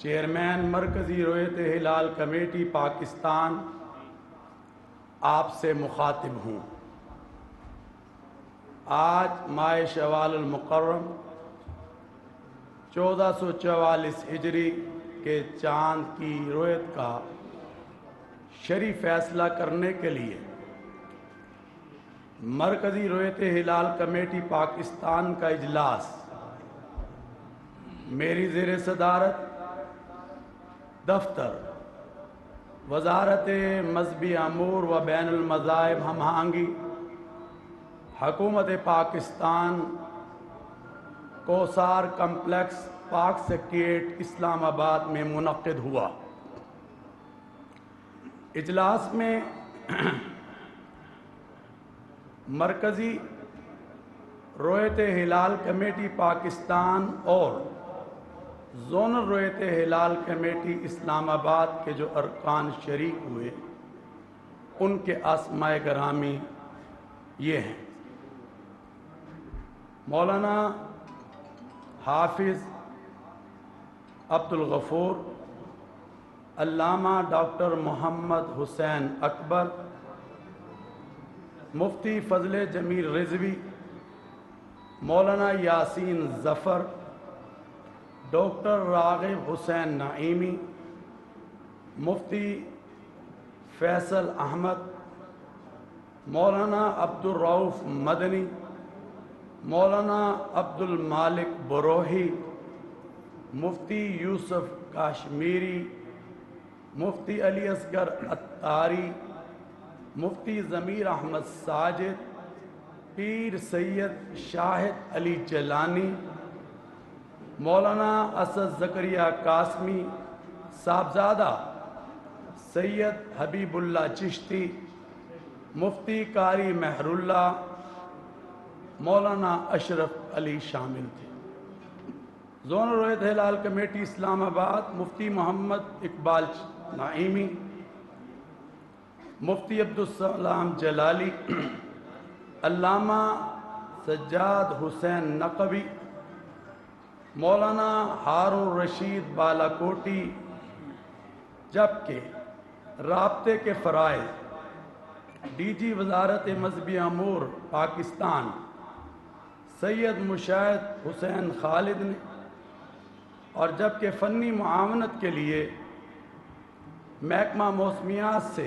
Chairman مرکزی رویت ہلال committee Pakistan آپ سے مخاطب ہوں۔ آج ماہ شوال المکرم 1444 ہجری کے چاند کی رویت کا شرعی فیصلہ کرنے کے لیے مرکزی رویت ہلال کمیٹی پاکستان کا اجلاس میری زیر صدارت دفتر وزارت مذہبی امور و بین المذاہب ہم آہنگی حکومت پاکستان کوثار کمپلیکس پاک سیکریٹریٹ اسلام آباد میں منعقد ہوا۔ اجلاس میں مرکزی رویت ہلال کمیٹی پاکستان اور زونل رویت ہلال کمیٹی اسلام آباد کے جو ارکان شریک ہوئے ان کے اسماء گرامی یہ ہیں: مولانا حافظ عبد الغفور، علامہ ڈاکٹر محمد حسین اکبر، مفتی فضل جمیل رضوی، مولانا یاسین ظفر، ڈاکٹر راغب حسین نعیمی، مفتی فیصل احمد، مولانا عبد الرؤف مدنی، مولانا عبد المالک بروہی، مفتی یوسف کاشمیری، مفتی علی اصغر عطاری، مفتی ضمیر احمد ساجد، پیر سید شاہد علی جیلانی، مولانا اسد زکریا قاسمی، صاحبزادہ سید حبیب اللہ چشتی، مفتی قاری مہر اللہ، مولانا اشرف علی شامل تھے۔ زونل رویت ہلال کمیٹی اسلام آباد مفتی محمد اقبال نعیمی، مفتی عبدالسلام جلالی، علامہ سجاد حسین نقوی، مولانا ہارون رشید بالاکوٹی، جبکہ رابطے کے فرائض ڈی جی وزارت مذہبی امور پاکستان سید مشاہد حسین خالد نے، اور جبکہ فنی معاونت کے لیے محکمہ موسمیات سے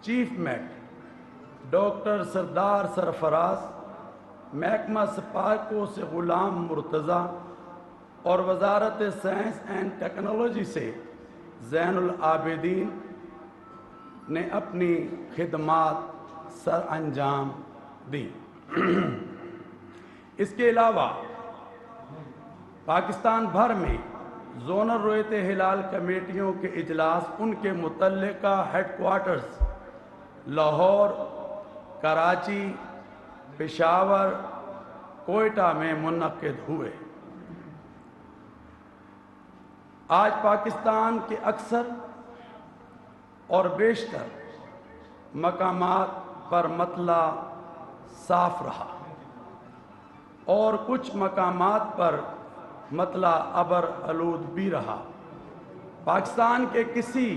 چیف میک ڈاکٹر سردار سرفراز، محکمہ سپارکو سے غلام مرتضیٰ اور وزارت سائنس اینڈ ٹیکنالوجی سے زین العابدین نے اپنی خدمات سر انجام دیں۔ اس کے علاوہ پاکستان بھر میں زونل رویت ہلال کمیٹیوں کے اجلاس ان کے متعلقہ ہیڈ کوارٹرز لاہور، کراچی، پشاور، کوئٹہ میں منعقد ہوئے۔ آج پاکستان کے اکثر اور بیشتر مقامات پر مطلع صاف رہا اور کچھ مقامات پر مطلع ابر آلود بھی رہا۔ پاکستان کے کسی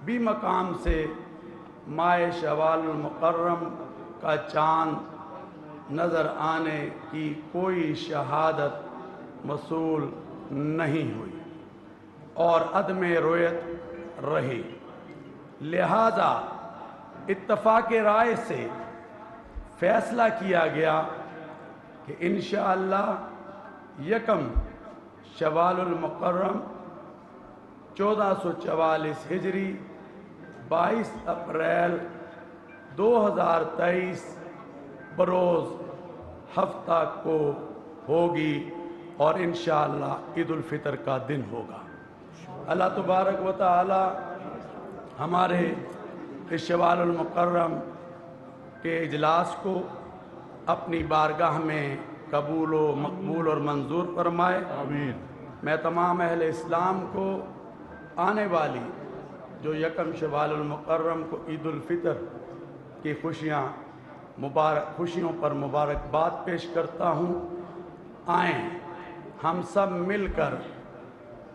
بھی مقام سے ماہ شوال المکرم کا چاند نظر آنے کی کوئی شہادت موصول نہیں ہوئی اور عدم رویت رہی، لہذا اتفاق رائے سے فیصلہ کیا گیا کہ انشاءاللہ 1 شوال المکرم 1444 ہجری 22 اپریل 2023 بروز ہفتہ کو ہوگی اور انشاءاللہ عید الفطر کا دن ہوگا۔ اللہ تبارک و تعالی ہمارے اس شوال المکرم کے اجلاس کو اپنی بارگاہ میں قبول و مقبول اور منظور فرمائے۔ آمین۔ میں تمام اہل اسلام کو آنے والی جو 1 شوال المکرم کو عید الفطر کی خوشیوں پر مبارکباد پیش کرتا ہوں۔ آئیں ہم سب مل کر